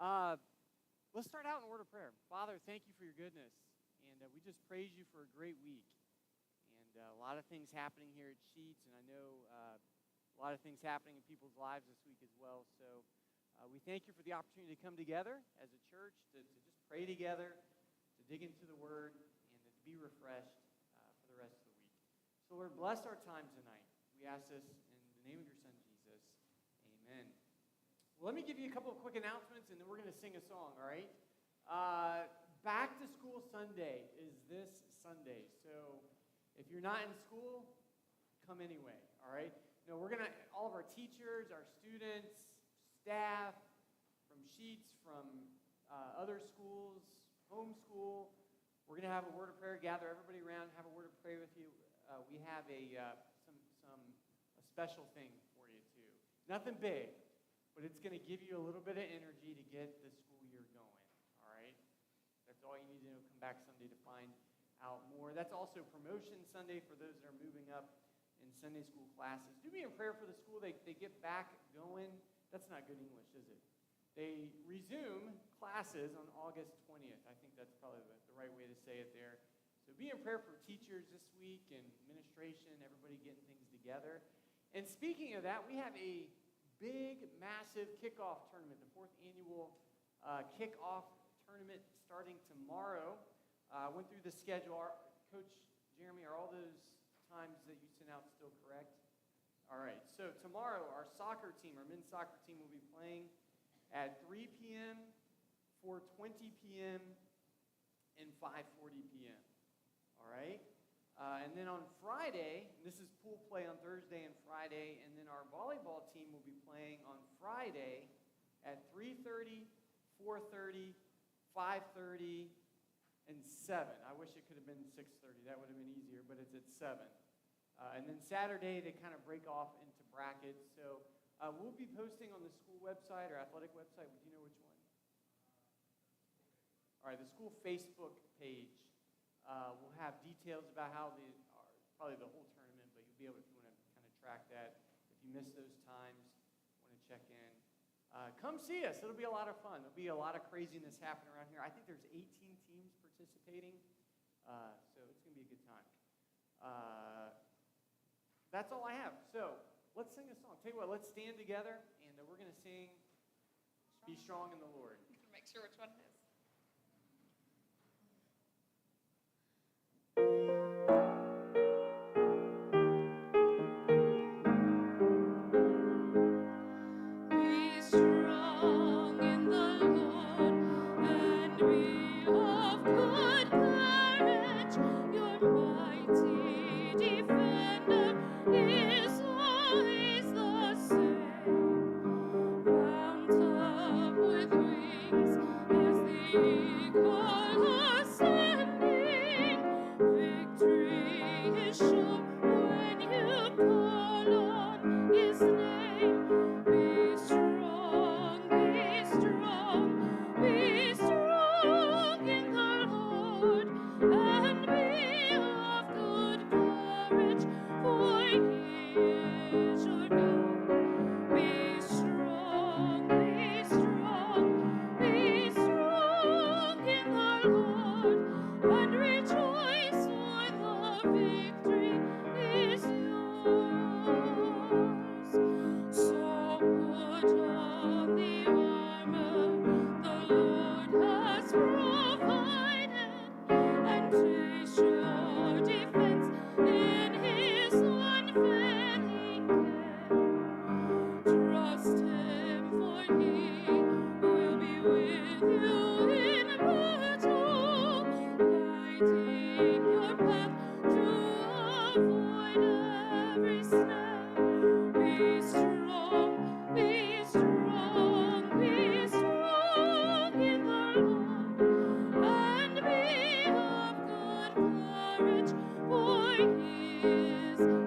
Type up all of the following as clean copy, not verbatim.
Uh, let's start out in a word of prayer. Father, thank you for your goodness, and we just praise you for a great week. And a lot of things happening here at Sheets, and I know a lot of things happening in people's lives this week as well. So we thank you for the opportunity to come together as a church, to just pray together, to dig into the Word, and to be refreshed for the rest of the week. So Lord, bless our time tonight. We ask this in the name of your Son, Jesus. Amen. Well, let me give you a couple of quick announcements, and then we're going to sing a song, all right? Back to School Sunday is this Sunday. So if you're not in school, come anyway, all right? No, we're going to, all of our teachers, our students, staff, from Sheets, from other schools, homeschool, we're going to have a word of prayer, gather everybody around, have a word of prayer with you. We have a special thing for you, too. Nothing big, but it's going to give you a little bit of energy to get the school year going, all right? That's all you need to know. Come back Sunday to find out more. That's also Promotion Sunday for those that are moving up in Sunday school classes. Do me in prayer for the school. They get back going. That's not good English, is it? They resume classes on August 20th. I think that's probably the right way to say it there. So be in prayer for teachers this week and administration, everybody getting things together. And speaking of that, we have a big, massive kickoff tournament, the 4th annual kickoff tournament starting tomorrow. Went through the schedule. Coach Jeremy, are all those times that you sent out still correct? All right. So tomorrow, our soccer team, our men's soccer team, will be playing at 3 p.m., 4:20 p.m., and 5:40 p.m. All right? And then on Friday, this is pool play on Thursday and Friday, and then our volleyball team will be playing on Friday at 3:30, 4:30, 5:30, and 7. I wish it could have been 6:30. That would have been easier, but it's at 7. And then Saturday, they kind of break off into brackets. So we'll be posting on the school website or athletic website. Do you know which one? All right, the school Facebook page. We'll have details about how probably the whole tournament, but you'll be able, if you want to kind of track that. If you miss those times, want to check in. Come see us. It'll be a lot of fun. There'll be a lot of craziness happening around here. I think there's 18 teams participating, so it's going to be a good time. That's all I have. So let's sing a song. Tell you what, let's stand together, and we're going to sing Be Strong in the Lord. Make sure which one it is.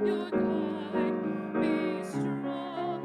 Your God, be strong,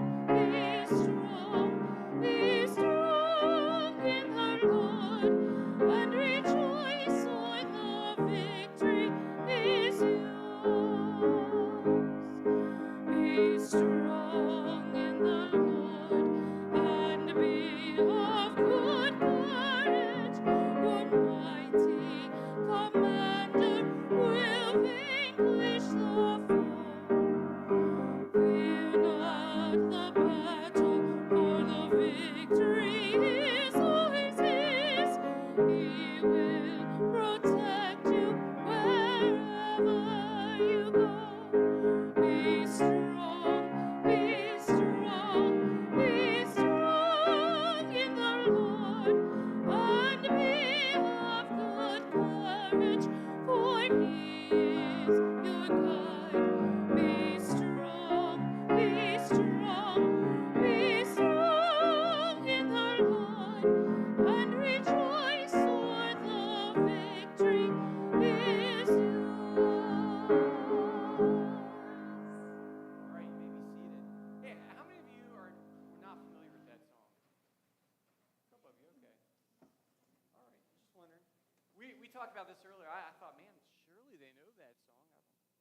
talked about this earlier. I thought, man, surely they know that song.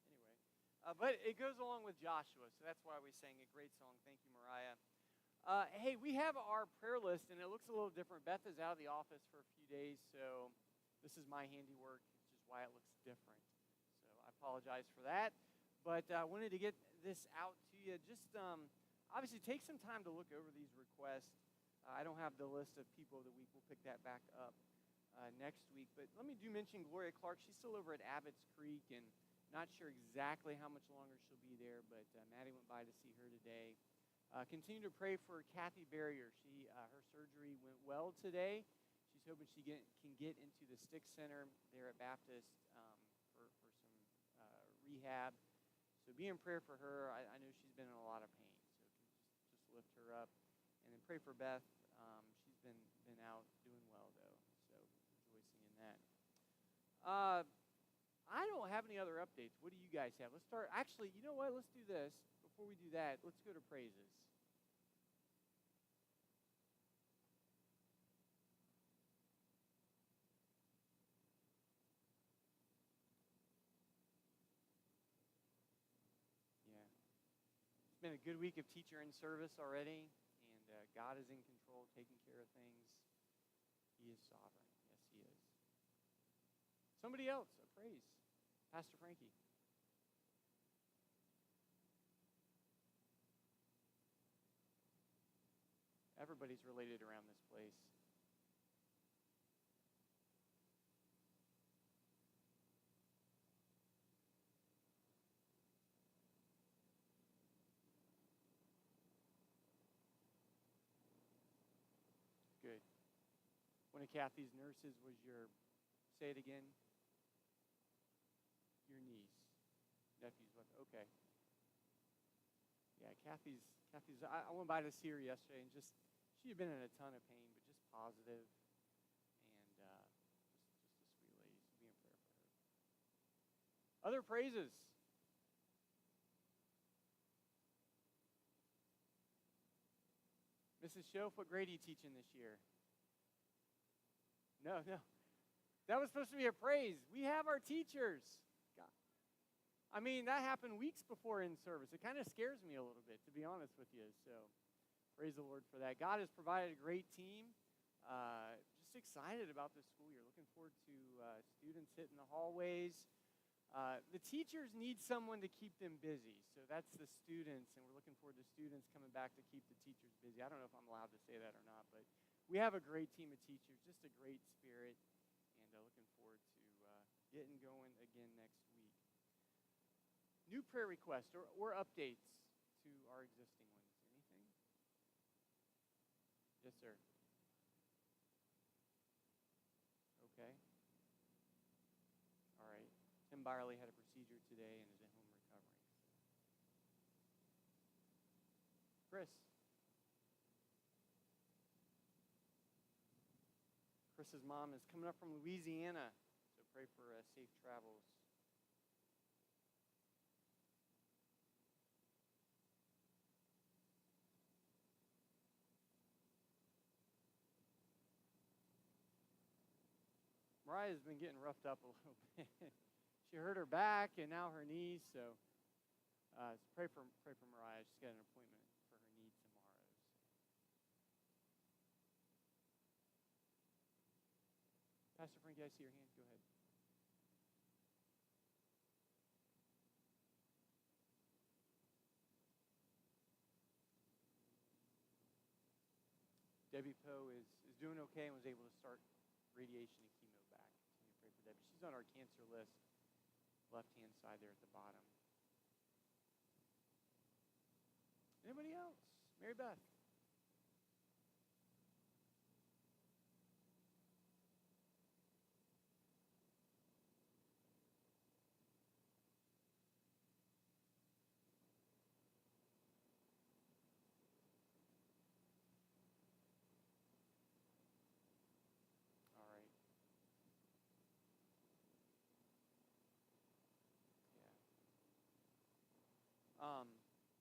Anyway, but it goes along with Joshua, so that's why we sang a great song. Thank you, Mariah. Hey, we have our prayer list, and it looks a little different. Beth is out of the office for a few days, so this is my handiwork, which is why it looks different. So I apologize for that. But I wanted to get this out to you. Just obviously take some time to look over these requests. I don't have the list of people of the week. We'll pick that back up next week. But let me mention Gloria Clark. She's still over at Abbott's Creek, and not sure exactly how much longer she'll be there, but Maddie went by to see her today. Continue to pray for Kathy Barrier. Her surgery went well today. She's hoping she can get into the Stick Center there at Baptist for some rehab. So be in prayer for her. I know she's been in a lot of pain, so just lift her up. And then pray for Beth. She's been out doing well, though, so rejoicing in that. I don't have any other updates. What do you guys have? Let's start. Actually, you know what? Let's do this. Before we do that, let's go to praises. Yeah. It's been a good week of teacher in service already, and God is in control, taking care of things. He is sovereign. Yes, he is. Somebody else, a praise. Pastor Frankie. Everybody's related around this place. Good. One of Kathy's nurses was say it again, your niece, nephew's wife. Okay. Yeah, Kathy's. I went by to see her yesterday, and she had been in a ton of pain, but just positive, and just a sweet lady. So be in prayer for her. Other praises. Mrs. Schoaf, what grade are you teaching this year? No. That was supposed to be a praise. We have our teachers. God. I mean, that happened weeks before in service. It kind of scares me a little bit, to be honest with you. So praise the Lord for that. God has provided a great team. Just excited about this school year. Looking forward to students hitting the hallways. The teachers need someone to keep them busy. So that's the students, and we're looking forward to students coming back to keep the teachers busy. I don't know if I'm allowed to say that or not, but we have a great team of teachers, just a great spirit, and looking forward to getting going again next week. New prayer requests or updates to our existing ones. Anything? Yes, sir. Okay. All right. Tim Byerly had a procedure today and is at home recovering. Chris. Chris's mom is coming up from Louisiana, so pray for safe travels. Mariah's been getting roughed up a little bit. She hurt her back and now her knees, so pray for Mariah. She's got an appointment for her knee tomorrow. So. Pastor Frankie, I see your hand. Go ahead. Debbie Poe is doing okay and was able to start radiation and chemo back. Continue to pray for Debbie. She's on our cancer list, left-hand side there at the bottom. Anybody else? Mary Beth.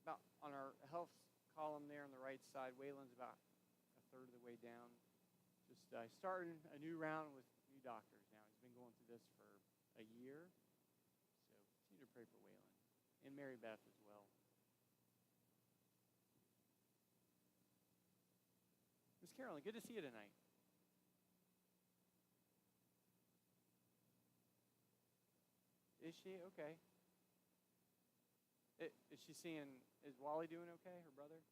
About on our health column there on the right side, Waylon's about a third of the way down. Just starting a new round with new doctors now. He's been going through this for a year. So continue to pray for Waylon and Mary Beth as well. Miss Carolyn, good to see you tonight. Is she? Okay. Is she seeing, is Wally doing okay, her brother?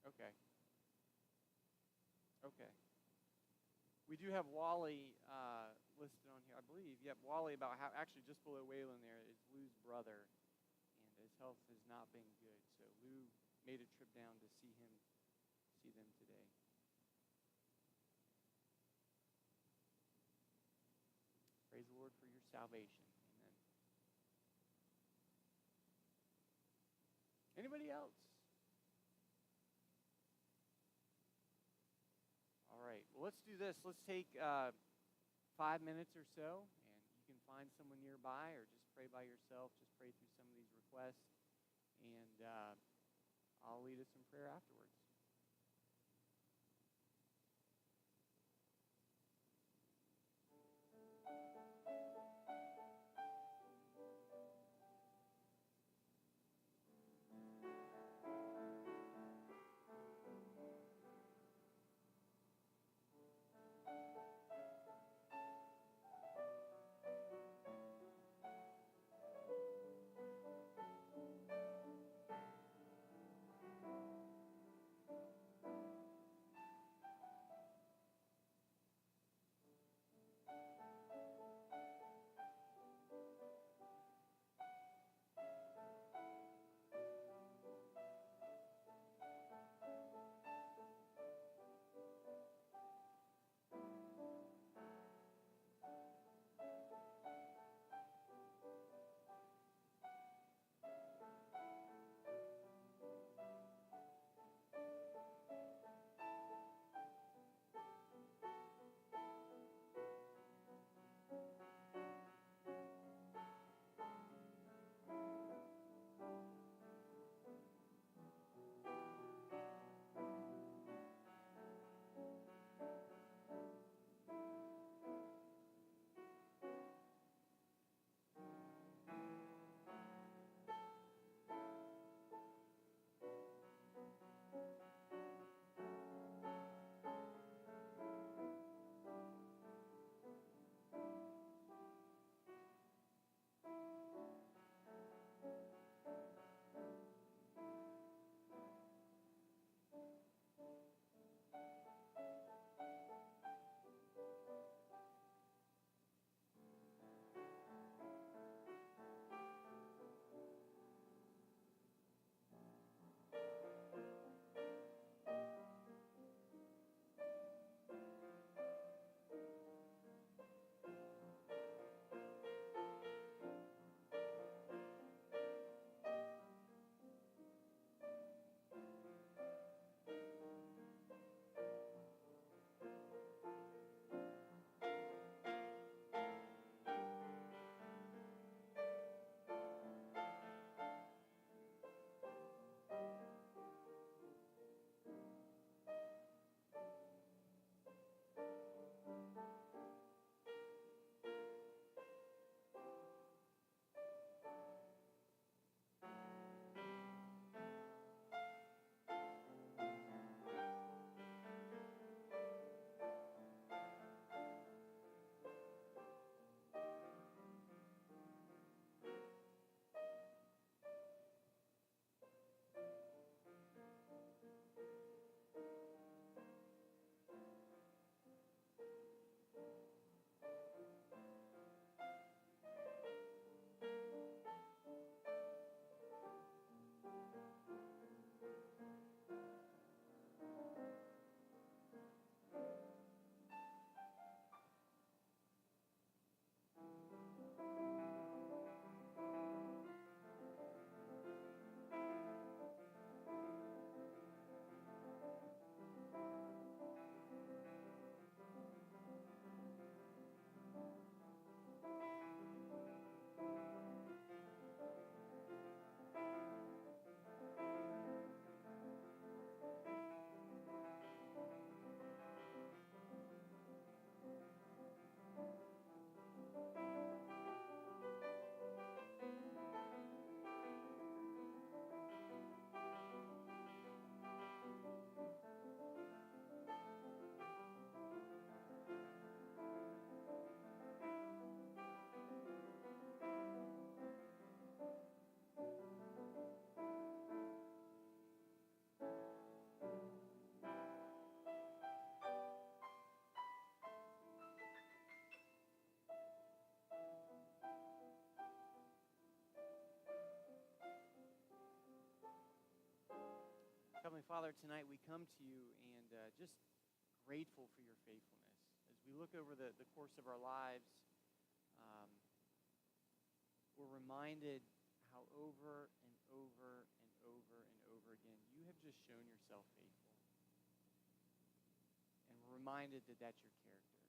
Okay. Okay. We do have Wally listed on here, I believe. Yep, Wally about how, actually just below Waylon there is Lou's brother, and his health has not been good. So Lou made a trip down to see them today. Praise the Lord for your salvation. Amen. Anybody else? All right. Well, let's do this. Let's take 5 minutes or so, and you can find someone nearby or just pray by yourself. Just pray through some of these requests, and I'll lead us in prayer afterwards. Heavenly Father, tonight we come to you and just grateful for your faithfulness. As we look over the course of our lives, um, we're reminded how over and over and over and over again you have just shown yourself faithful. And we're reminded that that's your character.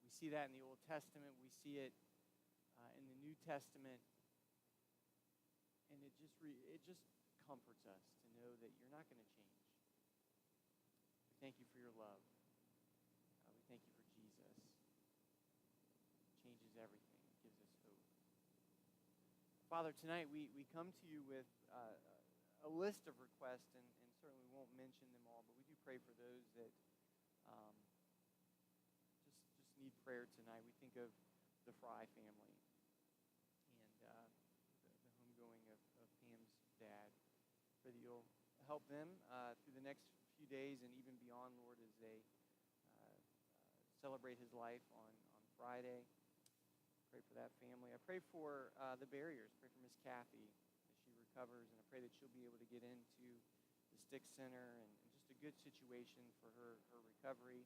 We see that in the Old Testament. We see it in the New Testament. And it just comforts us to know that you're not going to change. We thank you for your love. We thank you for Jesus. It changes everything. It gives us hope. Father, tonight we come to you with a list of requests, and certainly we won't mention them all, but we do pray for those that just need prayer tonight. We think of the Fry family and the homegoing of Pam's dad. Pray that you'll help them through the next few days and even beyond, Lord, as they celebrate his life on Friday. Pray for that family. I pray for the barriers. Pray for Miss Kathy as she recovers, and I pray that she'll be able to get into the Stick Center and just a good situation for her recovery.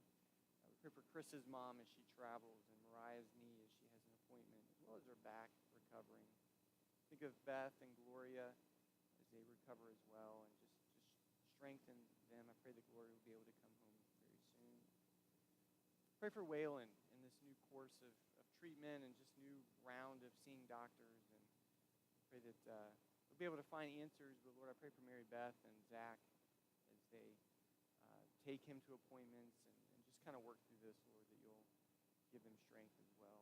We pray for Chris's mom as she travels and Mariah's knee as she has an appointment, as well as her back recovering. Think of Beth and Gloria as they recover as well, and just strengthen them. I pray that Gloria will be able to come home very soon. Pray for Waylon in this new course of treatment and just new round of seeing doctors, and pray that we'll be able to find answers. But Lord, I pray for Mary Beth and Zach as they take him to appointments and just kind of work through this, Lord, that you'll give them strength as well.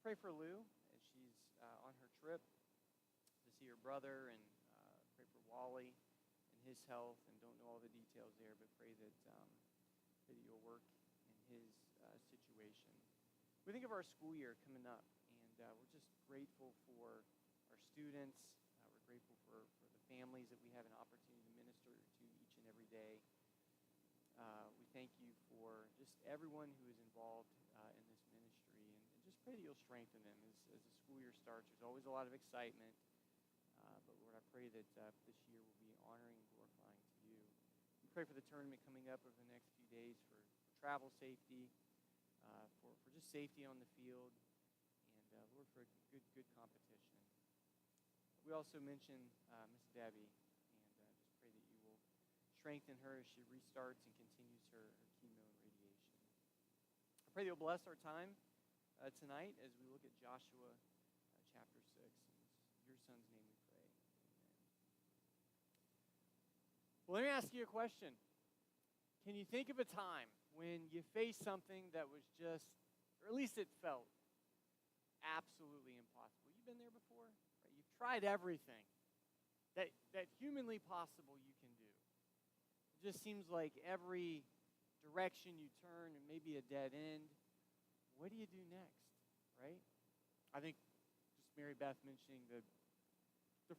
Pray for Lou as she's on her trip to see her brother, and pray for Wally and his health, and don't know all the details there, but pray that you'll work in his situation. We think of our school year coming up, and we're just grateful for our students. We're grateful for the families that we have an opportunity to minister to each and every day. We thank you for just everyone who is involved in this ministry, and just pray that you'll strengthen them as the school year starts. There's always a lot of excitement. But Lord, I pray that this year will be honoring and glorifying to you. We pray for the tournament coming up over the next few days for travel safety, for just safety on the field, and Lord, for good competition. We also mentioned Miss Debbie, and just pray that you will strengthen her as she restarts and continues her chemo and radiation. I pray that you'll bless our time tonight as we look at Joshua chapter 6. In your son's name we pray. Well, let me ask you a question. Can you think of a time when you faced something that was just, or at least it felt, absolutely impossible? You've been there before? Right? You've tried everything that humanly possible you can do. It just seems like every direction you turn and maybe a dead end. What do you do next, right? I think just Mary Beth mentioning the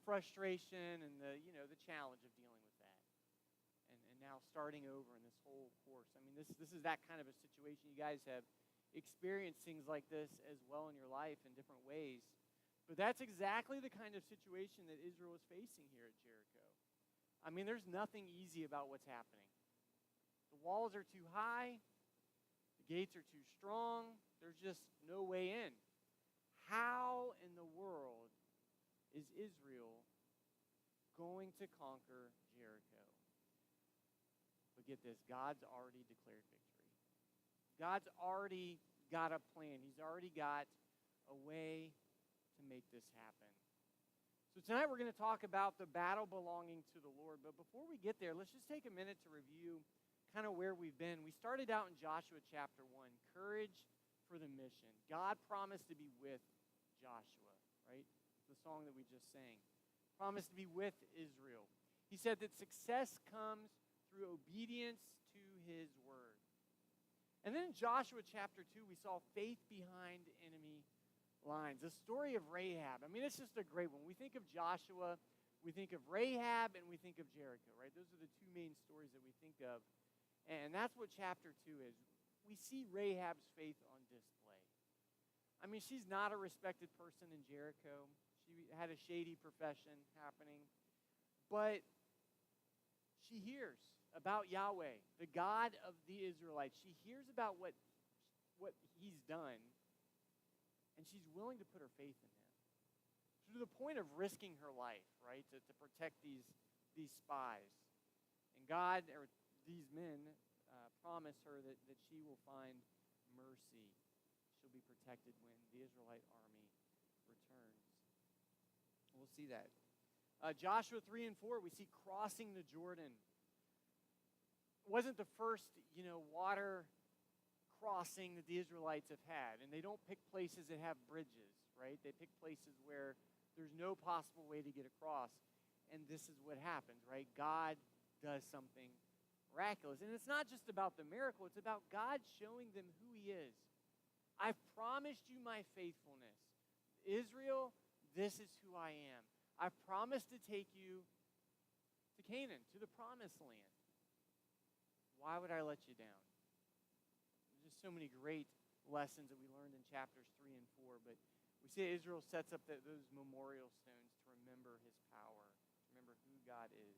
frustration and the challenge of dealing with that. And now starting over in this whole course. I mean, this is that kind of a situation. You guys have experienced things like this as well in your life in different ways. But that's exactly the kind of situation that Israel is facing here at Jericho. I mean, there's nothing easy about what's happening. The walls are too high. The gates are too strong. There's just no way in. How in the world is Israel going to conquer Jericho? But get this, God's already declared victory. God's already got a plan. He's already got a way to make this happen. So tonight we're going to talk about the battle belonging to the Lord. But before we get there, let's just take a minute to review kind of where we've been. We started out in Joshua chapter 1, courage for the mission. God promised to be with Joshua, right? The song that we just sang. Promised to be with Israel. He said that success comes through obedience to his word. And then in Joshua chapter 2, we saw faith behind enemy lines. The story of Rahab. I mean, it's just a great one. We think of Joshua, we think of Rahab, and we think of Jericho, right? Those are the two main stories that we think of. And that's what chapter 2 is. We see Rahab's faith on display. I mean, she's not a respected person in Jericho. She had a shady profession happening. But she hears about Yahweh, the God of the Israelites. She hears about what he's done, and she's willing to put her faith in him. To the point of risking her life, right, to protect these spies. And God, or these men, promise her that she will find mercy. She'll be protected when the Israelite army returns. We'll see that. Joshua 3 and 4, we see crossing the Jordan. It wasn't the first, water crossing that the Israelites have had. And they don't pick places that have bridges, right? They pick places where there's no possible way to get across. And this is what happens, right? God does something miraculous. And it's not just about the miracle. It's about God showing them who he is. I've promised you my faithfulness. Israel, this is who I am. I've promised to take you to Canaan, to the promised land. Why would I let you down? There's just so many great lessons that we learned in chapters 3 and 4, but we see Israel sets up those memorial stones to remember his power, to remember who God is.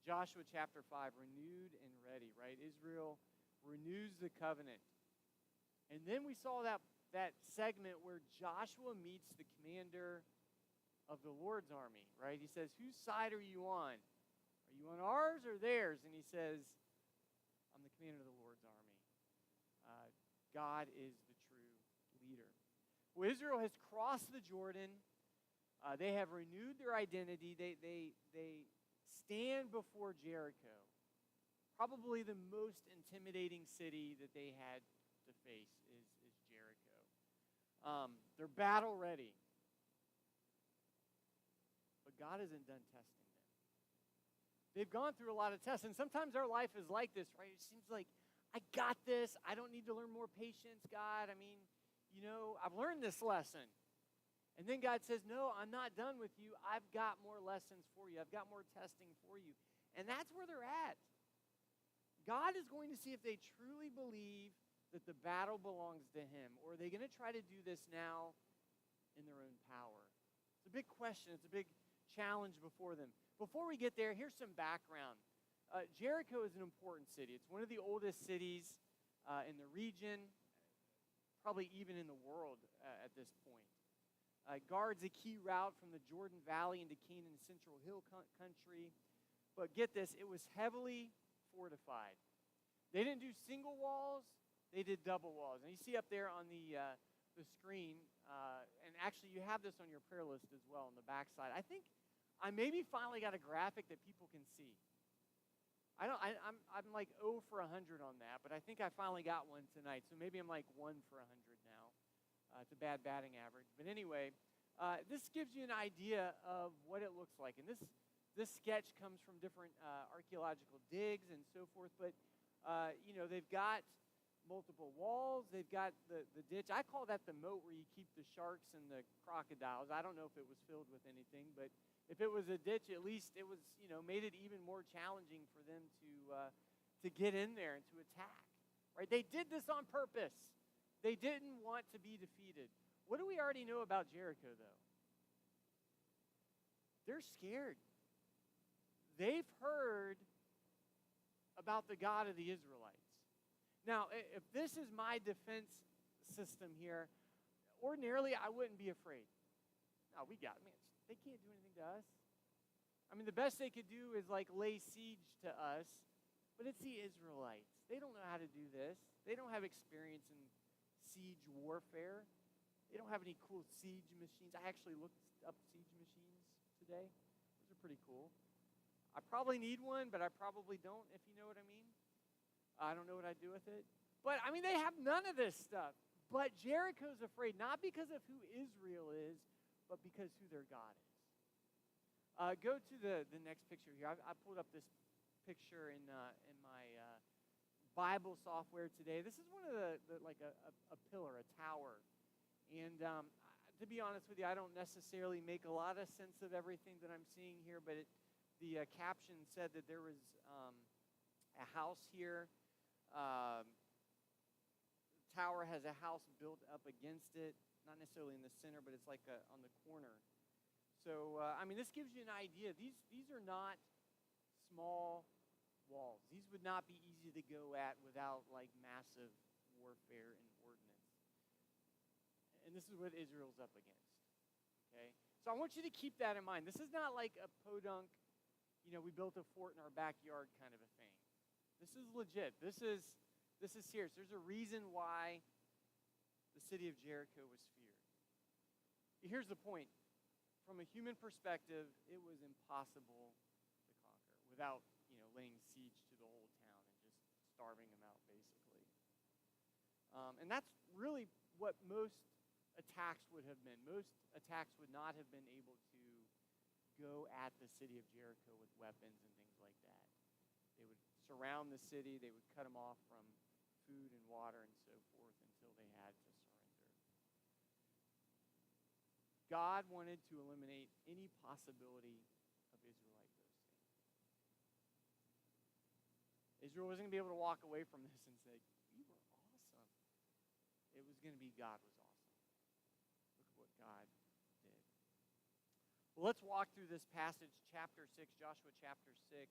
Joshua chapter 5, renewed and ready, right? Israel renews the covenant. And then we saw that segment where Joshua meets the commander of the Lord's army, right? He says, whose side are you on? Are you on ours or theirs? And he says, I'm the commander of the Lord's army. God is the true leader. Well, Israel has crossed the Jordan. They have renewed their identity. They stand before Jericho, probably the most intimidating city that they had to face is Jericho. They're battle ready. But God isn't done testing them. They've gone through a lot of tests, and sometimes our life is like this, right? It seems like, I got this. I don't need to learn more patience, God. I mean, I've learned this lesson. And then God says, no, I'm not done with you. I've got more lessons for you. I've got more testing for you. And that's where they're at. God is going to see if they truly believe that the battle belongs to him, or are they going to try to do this now in their own power? It's a big question. It's a big challenge before them. Before we get there, here's some background. Jericho is an important city. It's one of the oldest cities in the region, probably even in the world at this point. Guards a key route from the Jordan Valley into Canaan Central Hill country. But get this, it was heavily fortified. They didn't do single walls, they did double walls. And you see up there on the screen, and actually you have this on your prayer list as well on the backside. I think I maybe finally got a graphic that people can see. I'm like 0 for 100 on that, but I think I finally got one tonight. So maybe I'm like 1 for 100 now. It's a bad batting average. But anyway, this gives you an idea of what it looks like. And this sketch comes from different archaeological digs and so forth. But, they've got multiple walls. They've got the ditch. I call that the moat where you keep the sharks and the crocodiles. I don't know if it was filled with anything, but if it was a ditch, at least it was, made it even more challenging for them to get in there and to attack. Right? They did this on purpose. They didn't want to be defeated. What do we already know about Jericho, though? They're scared. They've heard about the God of the Israelites. Now, if this is my defense system here, ordinarily I wouldn't be afraid. No, they can't do anything to us. I mean, the best they could do is lay siege to us, but it's the Israelites. They don't know how to do this. They don't have experience in siege warfare. They don't have any cool siege machines. I actually looked up siege machines today. Those are pretty cool. I probably need one, but I probably don't, if you know what I mean. I don't know what I'd do with it. But, they have none of this stuff. But Jericho's afraid, not because of who Israel is, but because who their God is. Go to the next picture here. I pulled up this picture in my Bible software today. This is one of a pillar, a tower. And to be honest with you, I don't necessarily make a lot of sense of everything that I'm seeing here, but the caption said that there was a house here. The tower has a house built up against it, not necessarily in the center, but it's on the corner. So, this gives you an idea. These are not small walls. These would not be easy to go at without like massive warfare and ordnance. And this is what Israel's up against. Okay? So I want you to keep that in mind. This is not like a podunk, we built a fort in our backyard kind of a thing. This is legit. This is serious. There's a reason why the city of Jericho was feared. Here's the point. From a human perspective, it was impossible to conquer without, laying siege to the whole town and just starving them out, basically. And that's really what most attacks would have been. Most attacks would not have been able to go at the city of Jericho with weapons and things like that. They would surround the city. They would cut them off from food and water and so forth until they had to surrender. God wanted to eliminate any possibility of Israelite boasting. Israel wasn't going to be able to walk away from this and say, we were awesome. It was going to be God was awesome. Look at what God did. Well, let's walk through this passage, chapter 6, Joshua chapter 6.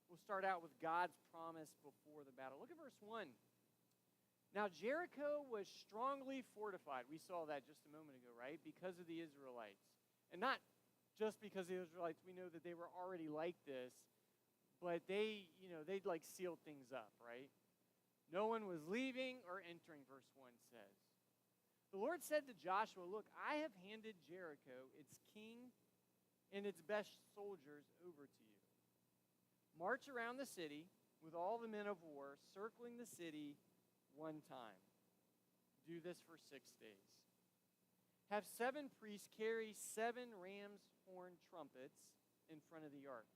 We'll start out with God's promise before the battle. Look at verse 1. Now, Jericho was strongly fortified. We saw that just a moment ago, right? Because of the Israelites. And not just because of the Israelites. We know that they were already like this. But they'd like sealed things up, right? No one was leaving or entering, verse 1 says. The Lord said to Joshua, look, I have handed Jericho, its king, and its best soldiers over to you. March around the city with all the men of war, circling the city one time. Do this for 6 days. Have 7 priests carry 7 ram's horn trumpets in front of the ark.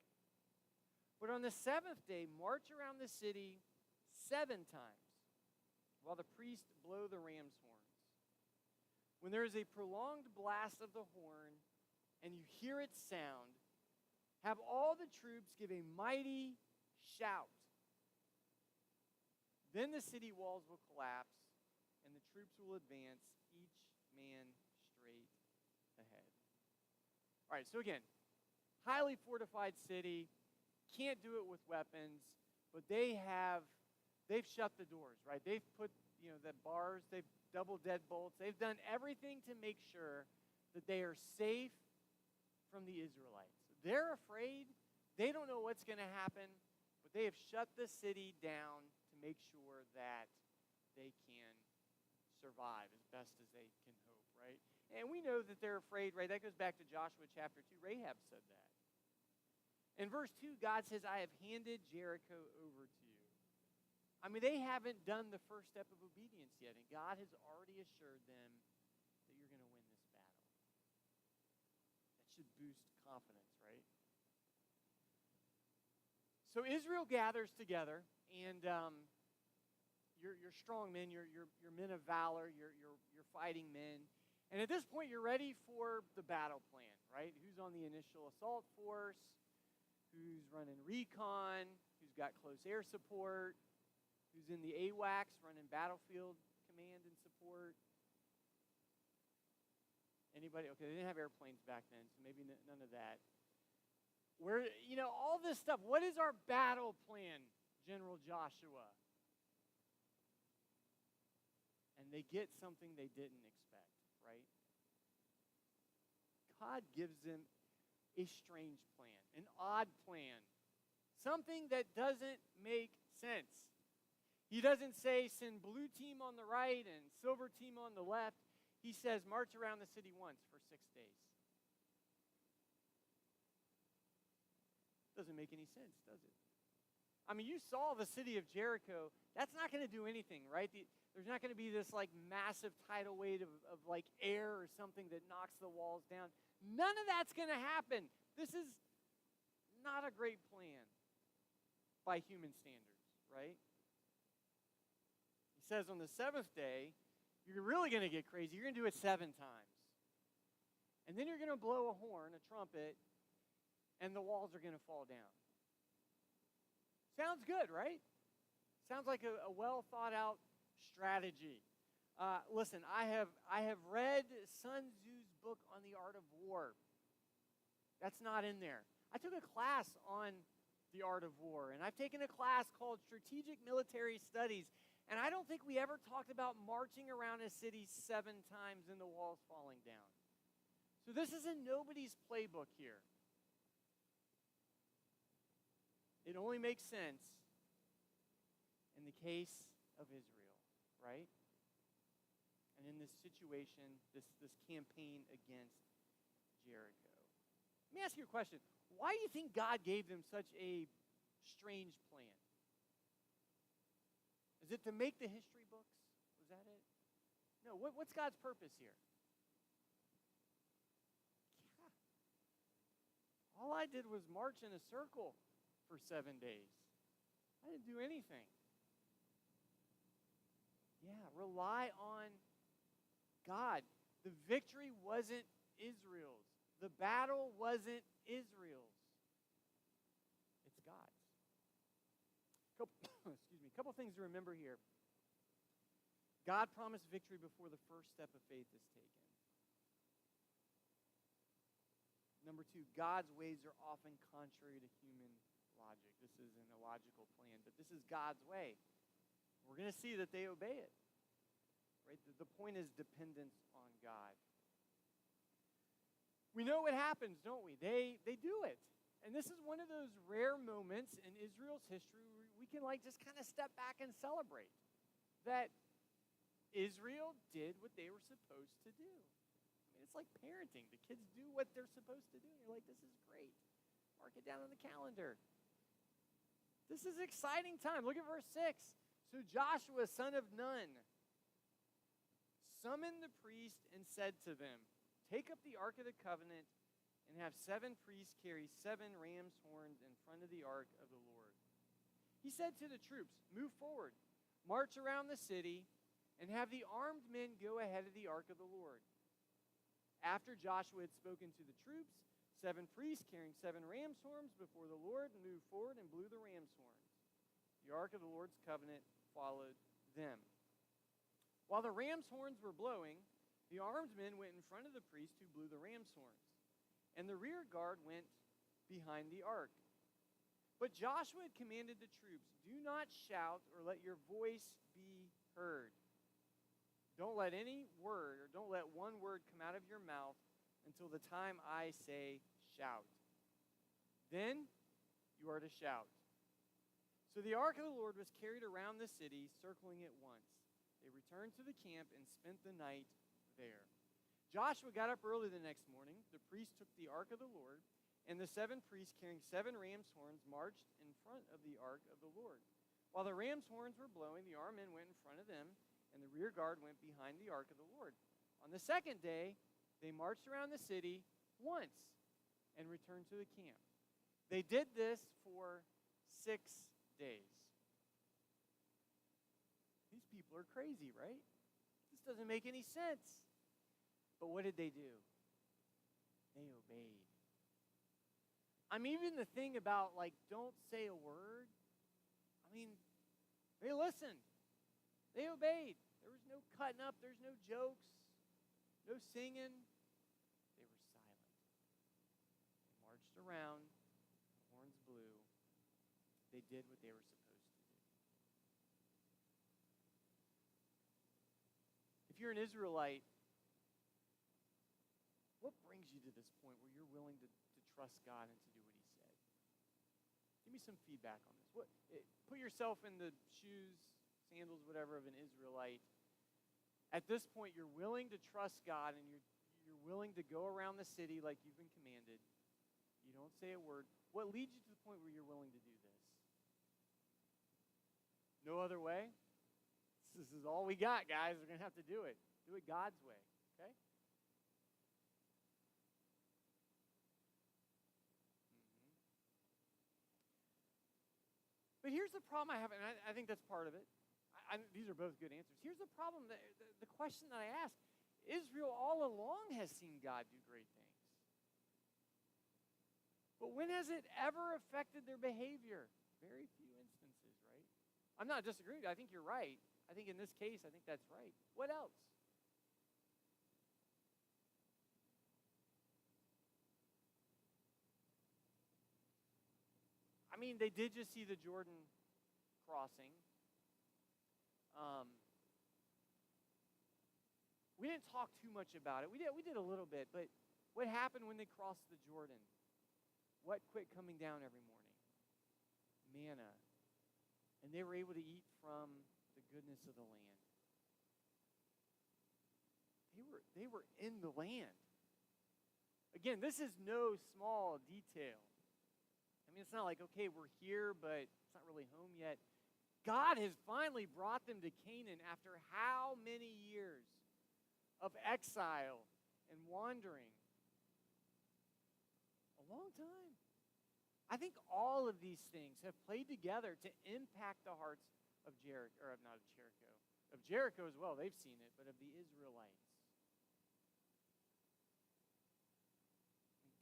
But on the 7th day, march around the city 7 times, while the priests blow the ram's horns. When there is a prolonged blast of the horn, and you hear its sound, have all the troops give a mighty shout. Then the city walls will collapse, and the troops will advance, each man straight ahead. All right, so again, highly fortified city, can't do it with weapons, but they've shut the doors, right? They've put, the bars, they've double deadbolts, they've done everything to make sure that they are safe from the Israelites. They're afraid, they don't know what's going to happen, but they have shut the city down to make sure that they can survive as best as they can hope, right? And we know that they're afraid, right? That goes back to Joshua chapter 2. Rahab said that. In verse 2, God says, I have handed Jericho over to you. I mean, they haven't done the first step of obedience yet, and God has already assured them that you're going to win this battle. That should boost confidence, right? So Israel gathers together, and you're strong men, you're men of valor, you're fighting men. And at this point, you're ready for the battle plan, right? Who's on the initial assault force? Who's running recon? Who's got close air support? Who's in the AWACS running battlefield command and support? Anybody? Okay, they didn't have airplanes back then, so maybe none of that. Where, all this stuff. What is our battle plan, General Joshua? And they get something they didn't expect, right? God gives them a strange plan, an odd plan, something that doesn't make sense. He doesn't say send blue team on the right and silver team on the left. He says march around the city once for 6 days. Doesn't make any sense, does it? I mean, you saw the city of Jericho. That's not going to do anything, right? There's not going to be this like massive tidal wave of like air or something that knocks the walls down. None of that's going to happen. This is not a great plan by human standards, right? He says on the 7th day, you're really going to get crazy. You're going to do it 7 times. And then you're going to blow a horn, a trumpet, and the walls are going to fall down. Sounds good, right? Sounds like a well thought out strategy. Listen, I have read Sun Tzu's book on the art of war. That's not in there. I took a class on The Art of War. And I've taken a class called Strategic Military Studies, and I don't think we ever talked about marching around a city 7 times and the walls falling down. So this isn't nobody's playbook here. It only makes sense in the case of Israel, right? And in this situation, this campaign against Jericho. Let me ask you a question. Why do you think God gave them such a strange plan? Is it to make the history books? Was that it? No, what's God's purpose here? Yeah. All I did was march in a circle for 7 days. I didn't do anything. Yeah, rely on God. The victory wasn't Israel's. The battle wasn't Israel's. It's God's. Couple things to remember here. God promised victory before the first step of faith is taken. Number 2, God's ways are often contrary to human logic. This isn't a logical plan, but this is God's way. We're going to see that they obey it. Right? The point is dependence on God. We know what happens, don't we? They do it. And this is one of those rare moments in Israel's history where we can just kind of step back and celebrate that Israel did what they were supposed to do. I mean, it's like parenting. The kids do what they're supposed to do. And you're like, this is great. Mark it down on the calendar. This is an exciting time. Look at verse 6. So Joshua, son of Nun, summoned the priest and said to them, take up the Ark of the Covenant and have 7 priests carry 7 ram's horns in front of the Ark of the Lord. He said to the troops, move forward, march around the city, and have the armed men go ahead of the Ark of the Lord. After Joshua had spoken to the troops, 7 priests carrying 7 ram's horns before the Lord moved forward and blew the ram's horns. The Ark of the Lord's covenant followed them. While the ram's horns were blowing, the armed men went in front of the priest who blew the ram's horns, and the rear guard went behind the ark. But Joshua had commanded the troops, do not shout or let your voice be heard. Don't let any word, or don't let one word come out of your mouth until the time I say shout. Then you are to shout. So the ark of the Lord was carried around the city, circling it once. They returned to the camp and spent the night there. Joshua got up early the next morning. The priest took the ark of the Lord, and the 7 priests carrying 7 ram's horns marched in front of the ark of the Lord. While the ram's horns were blowing, the armed men went in front of them, and the rear guard went behind the ark of the Lord. On the second day, they marched around the city once and returned to the camp. They did this for 6 days. These people are crazy, right? This doesn't make any sense. But what did they do? They obeyed. Even the thing about, don't say a word. They listened. They obeyed. There was no cutting up. There's no jokes. No singing. They were silent. They marched around. The horns blew. They did what they were supposed to do. If you're an Israelite, what brings you to this point where you're willing to trust God and to do what he said? Give me some feedback on this. Put yourself in the shoes, sandals, whatever, of an Israelite. At this point, you're willing to trust God, and you're willing to go around the city like you've been commanded. You don't say a word. What leads you to the point where you're willing to do this? No other way? This is all we got, guys. We're going to have to do it. Do it God's way, okay? But here's the problem I have, and I think that's part of it. These are both good answers. Here's the problem, the question that I ask. Israel all along has seen God do great things. But when has it ever affected their behavior? Very few instances, right? I'm not disagreeing. I think you're right. I think in this case, I think that's right. What else? I mean, they did just see the Jordan crossing. We didn't talk too much about it. We did a little bit, but what happened when they crossed the Jordan? What quit coming down every morning? Manna. And they were able to eat from the goodness of the land. They were in the land. Again, this is no small detail. I mean, it's not like, okay, we're here, but it's not really home yet. God has finally brought them to Canaan after how many years of exile and wandering? A long time. I think all of these things have played together to impact the hearts of Jericho, or not of Jericho, of Jericho as well. They've seen it, but of the Israelites.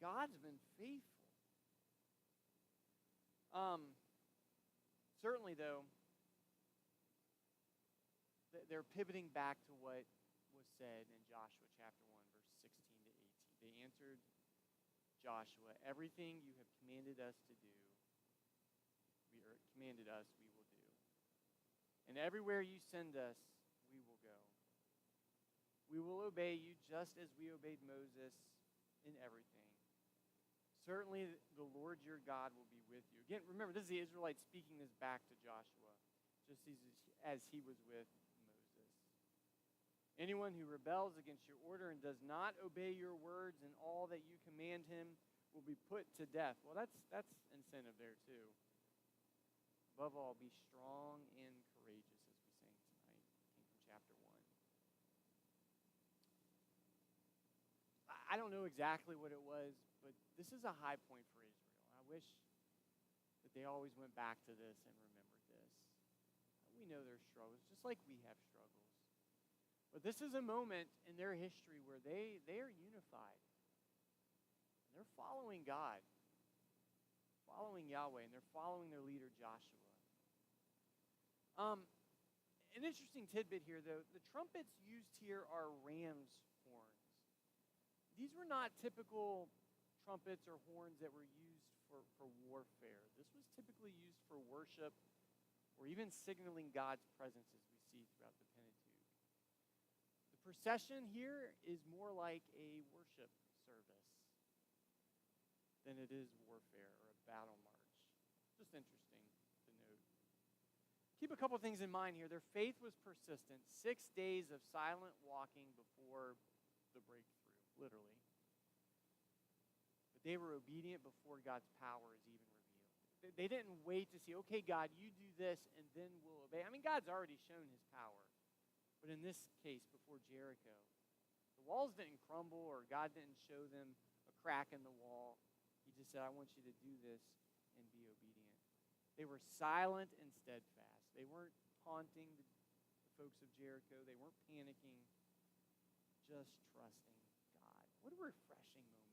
God's been faithful. Certainly, though, they're pivoting back to what was said in Joshua chapter 1, verse 16 to 18. They answered Joshua, everything you have commanded us to do, we will do. And everywhere you send us, we will go. We will obey you just as we obeyed Moses in everything. Certainly the Lord your God will be with you. Again, remember, this is the Israelites speaking this back to Joshua, just as he was with Moses. Anyone who rebels against your order and does not obey your words and all that you command him will be put to death. Well, that's incentive there too. Above all, be strong and courageous, as we sang tonight. Came from chapter 1. I don't know exactly what it was, but this is a high point for Israel. I wish that they always went back to this and remembered this. We know their struggles, just like we have struggles. But this is a moment in their history where they are unified. And they're following God, following Yahweh, and they're following their leader Joshua. An interesting tidbit here, though, the trumpets used here are ram's horns. These were not typical trumpets or horns that were used for warfare. This was typically used for worship or even signaling God's presence, as we see throughout the Pentateuch. The procession here is more like a worship service than it is warfare or a battle march. Just interesting to note. Keep a couple things in mind here. Their faith was persistent. 6 days of silent walking before the breakthrough, literally. They were obedient before God's power is even revealed. They didn't wait to see, okay, God, you do this, and then we'll obey. I mean, God's already shown his power. But in this case, before Jericho, the walls didn't crumble or God didn't show them a crack in the wall. He just said, I want you to do this and be obedient. They were silent and steadfast. They weren't taunting the folks of Jericho. They weren't panicking, just trusting God. What a refreshing moment.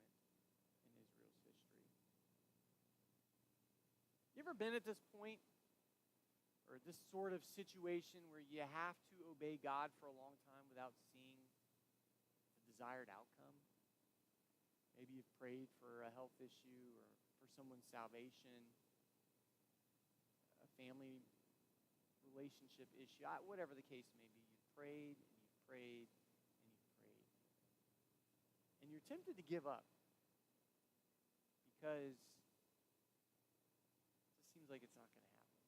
You ever been at this point or this sort of situation where you have to obey God for a long time without seeing the desired outcome? Maybe you've prayed for a health issue or for someone's salvation, a family relationship issue, whatever the case may be. You've prayed and you've prayed and you've prayed. And you're tempted to give up because like it's not going to happen.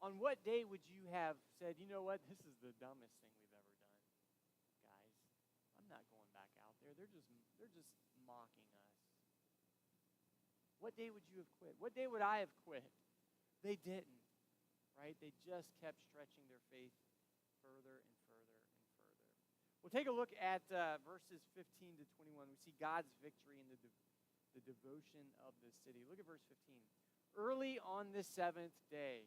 On what day would you have said, you know what, this is the dumbest thing we've ever done, guys? I'm not going back out there. They're just mocking us. What day would you have quit? What day would I have quit? They didn't, right? They just kept stretching their faith further and further and further. We'll take a look at verses 15 to 21. We see God's victory in the devotion of the city. Look at verse 15. Early on the 7th day,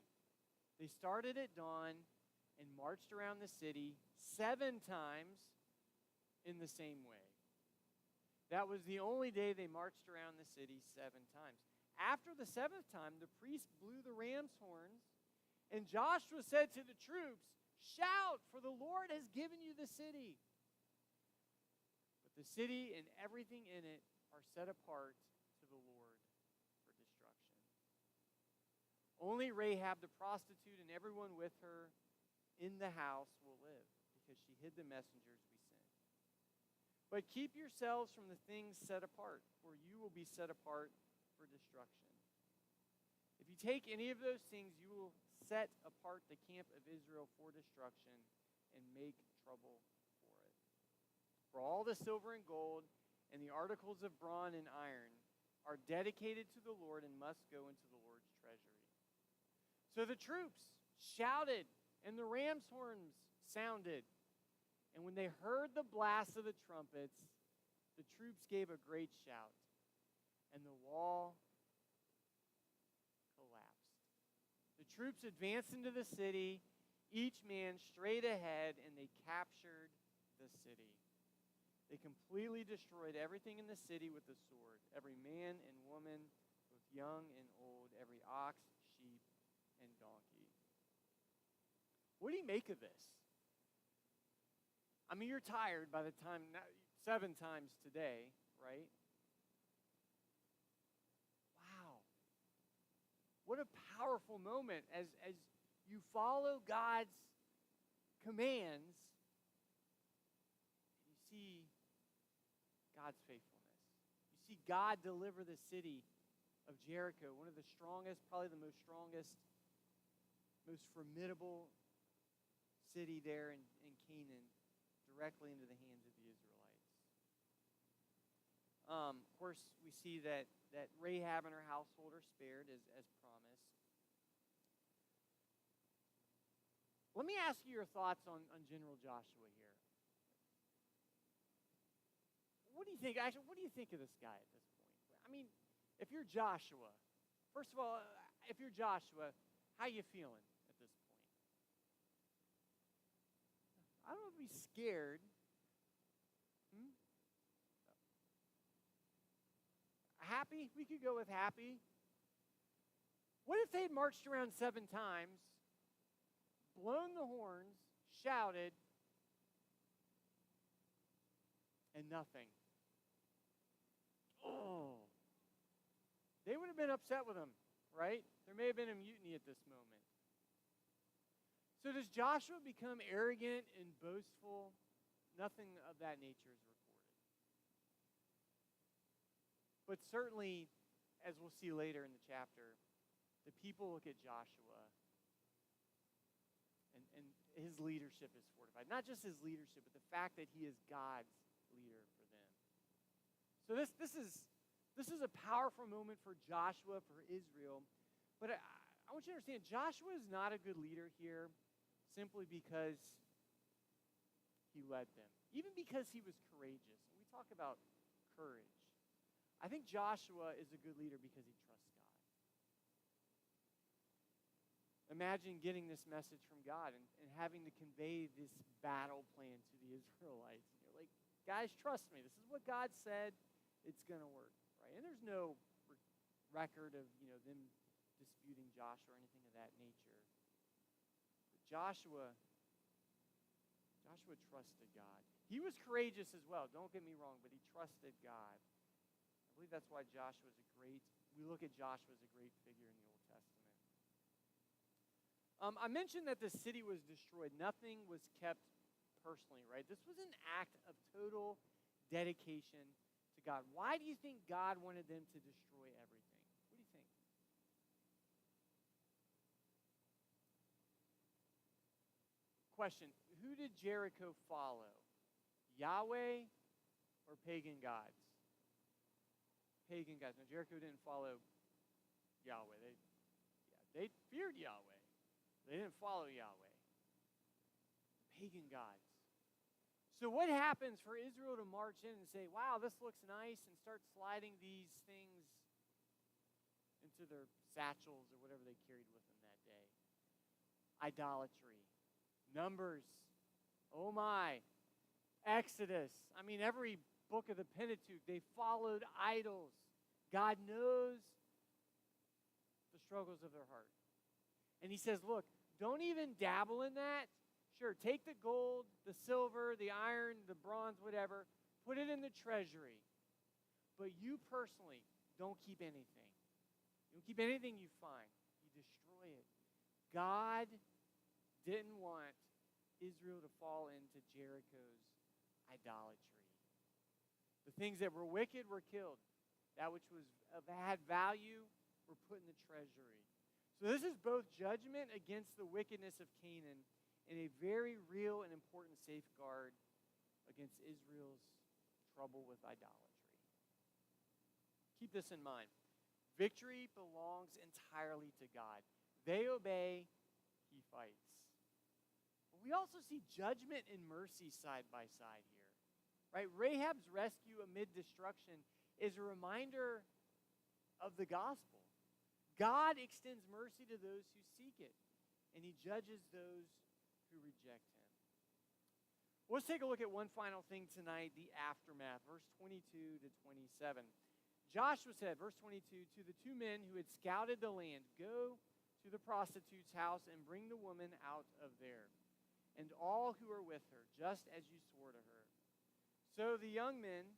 they started at dawn and marched around the city 7 times in the same way. That was the only day they marched around the city 7 times. After the 7th time, the priest blew the ram's horns, and Joshua said to the troops, "Shout, for the Lord has given you the city." But the city and everything in it are set apart to the Lord for destruction. Only Rahab the prostitute and everyone with her in the house will live, because she hid the messengers we sent. But keep yourselves from the things set apart, for you will be set apart for destruction. If you take any of those things, you will set apart the camp of Israel for destruction and make trouble for it. For all the silver and gold and the articles of bronze and iron are dedicated to the Lord and must go into the Lord's treasury. So the troops shouted, and the ram's horns sounded. And when they heard the blast of the trumpets, the troops gave a great shout, and the wall collapsed. The troops advanced into the city, each man straight ahead, and they captured the city. They completely destroyed everything in the city with the sword, every man and woman, both young and old, every ox, sheep, and donkey. What do you make of this? I mean, you're tired by the time, 7 times today, right? Wow. What a powerful moment as you follow God's commands, you see God's faithfulness. You see God deliver the city of Jericho, one of the strongest, probably the most strongest, most formidable city there in Canaan, directly into the hands of the Israelites. Of course, we see that Rahab and her household are spared as promised. Let me ask you your thoughts on General Joshua here. What do you think? Actually, what do you think of this guy at this point? I mean, if you're Joshua, first of all, if you're Joshua, how you feeling at this point? I don't know if he's scared. Happy? We could go with happy. What if they had marched around 7 times, blown the horns, shouted, and nothing? Oh. They would have been upset with him, right? There may have been a mutiny at this moment. So does Joshua become arrogant and boastful? Nothing of that nature is recorded. But certainly, as we'll see later in the chapter, the people look at Joshua and his leadership is fortified. Not just his leadership, but the fact that he is God's leader for them. So this is a powerful moment for Joshua, for Israel. But I want you to understand, Joshua is not a good leader here simply because he led them. Even because he was courageous. And we talk about courage. I think Joshua is a good leader because he trusts God. Imagine getting this message from God and having to convey this battle plan to the Israelites. And you're like, guys, trust me. This is what God said. It's going to work. Right? And there's no record of them disputing Joshua or anything of that nature. But Joshua trusted God. He was courageous as well, don't get me wrong, but he trusted God. I believe that's why we look at Joshua as a great figure in the Old Testament. I mentioned that the city was destroyed. Nothing was kept personally, right? This was an act of total dedication to God. Why do you think God wanted them to destroy everything? What do you think? Question, who did Jericho follow? Yahweh or pagan gods? Pagan gods. Now, Jericho didn't follow Yahweh. They feared Yahweh. They didn't follow Yahweh. Pagan gods. So what happens for Israel to march in and say, wow, this looks nice, and start sliding these things into their satchels or whatever they carried with them that day? Idolatry. Numbers. Oh my. Exodus. I mean, every book of the Pentateuch, they followed idols. God knows the struggles of their heart. And he says, look, don't even dabble in that. Sure, take the gold, the silver, the iron, the bronze, whatever, put it in the treasury. But you personally, don't keep anything. You don't keep anything you find. You destroy God didn't want Israel to fall into Jericho's idolatry. The things that were wicked were killed. That which was had value were put in the treasury. So this is both judgment against the wickedness of Canaan and a very real and important safeguard against Israel's trouble with idolatry. Keep this in mind. Victory belongs entirely to God. They obey, he fights. But we also see judgment and mercy side by side here. Right? Rahab's rescue amid destruction is a reminder of the gospel. God extends mercy to those who seek it, and he judges those who reject him. Let's take a look at one final thing tonight, the aftermath, verse 22 to 27. Joshua said, verse 22, to the two men who had scouted the land, go to the prostitute's house and bring the woman out of there, and all who are with her, just as you swore to her. So the young men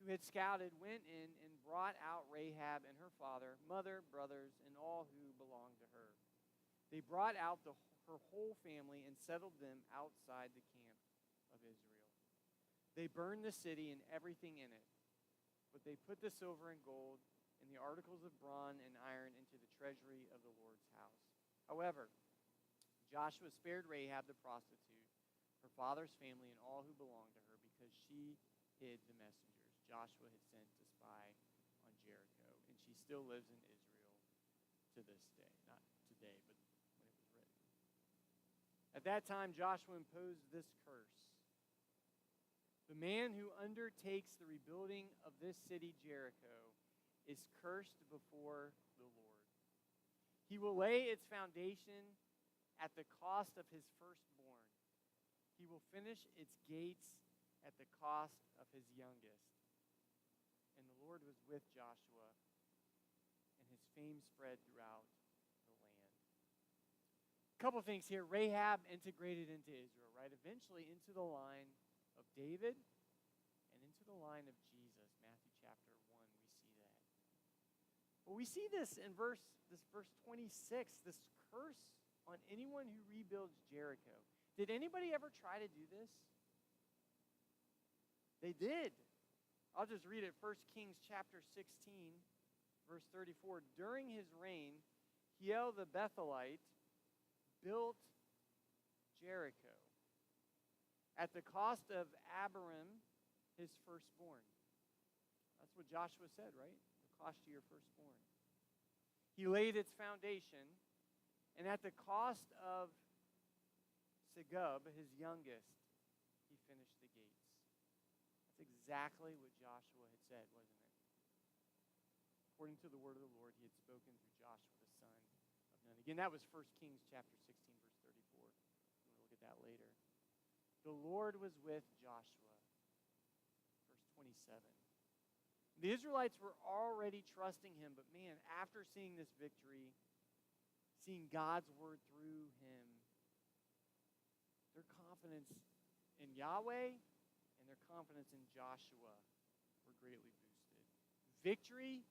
who had scouted went in and brought out Rahab and her father, mother, brothers, and all who belonged to her. They brought out her whole family and settled them outside the camp of Israel. They burned the city and everything in it, but they put the silver and gold and the articles of bronze and iron into the treasury of the Lord's house. However, Joshua spared Rahab the prostitute, her father's family, and all who belonged to her, because she hid the messengers Joshua had sent to spy on Jericho, and she still lives in Israel to this day. Not today, but when it was written. At that time, Joshua imposed this curse. The man who undertakes the rebuilding of this city, Jericho, is cursed before the Lord. He will lay its foundation at the cost of his firstborn. He will finish its gates at the cost of his youngest. And the Lord was with Joshua, and his fame spread throughout the land. A couple things here. Rahab integrated into Israel, right? Eventually into the line of David and into the line of Jesus. Matthew chapter 1, we see that. But we see this in verse 26, this curse on anyone who rebuilds Jericho. Did anybody ever try to do this? They did. I'll just read it. 1 Kings chapter 16, verse 34. During his reign, Hiel the Bethelite built Jericho at the cost of Abiram, his firstborn. That's what Joshua said, right? The cost of your firstborn. He laid its foundation, and at the cost of Segub, his youngest, he finished the gates. That's exactly what Joshua had said, wasn't it? According to the word of the Lord, he had spoken through Joshua, the son of Nun. Again, that was 1 Kings chapter 16, verse 34. We'll look at that later. The Lord was with Joshua. Verse 27. The Israelites were already trusting him, but man, after seeing this victory, seeing God's word through him, their confidence in Yahweh and their confidence in Joshua were greatly boosted. Victory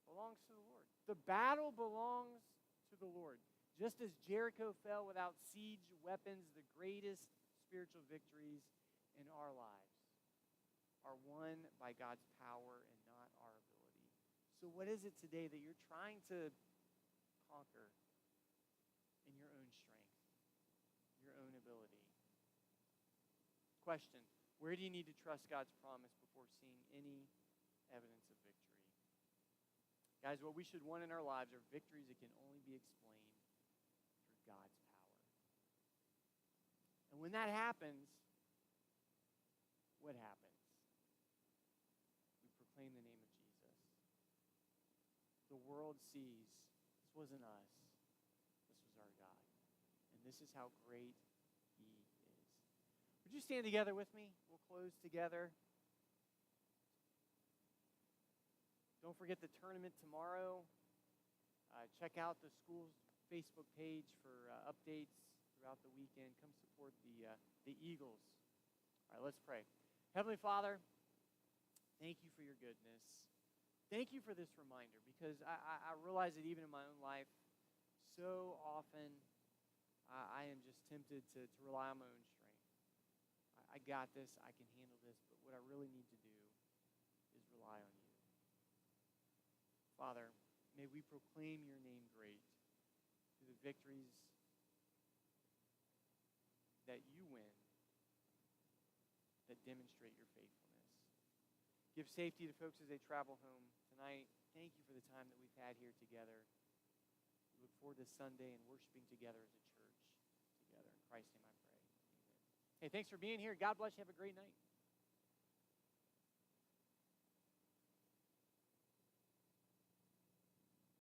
belongs to the Lord. The battle belongs to the Lord. Just as Jericho fell without siege weapons, the greatest spiritual victories in our lives are won by God's power and not our ability. So what is it today that you're trying to conquer in your own strength, your own ability? Question, where do you need to trust God's promise before seeing any evidence of victory? Guys, what we should want in our lives are victories that can only be explained through God's power. And when that happens, what happens? We proclaim the name of Jesus. The world sees this wasn't us. This was our God. And this is how great he is. Would you stand together with me? We'll close together. Don't forget the tournament tomorrow. Check out the school's Facebook page for updates throughout the weekend. Come support the Eagles. All right, let's pray. Heavenly Father, thank you for your goodness. Thank you for this reminder, because I realize that even in my own life, so often I am just tempted to rely on my own strength. I got this, I can handle this, but what I really need to do is rely on you. Father, may we proclaim your name great through the victories that you win that demonstrate your faithfulness. Give safety to folks as they travel home tonight. Thank you for the time that we've had here together. We look forward to Sunday and worshiping together as a church together. In Christ's name I pray. Amen. Hey, thanks for being here. God bless you. Have a great night.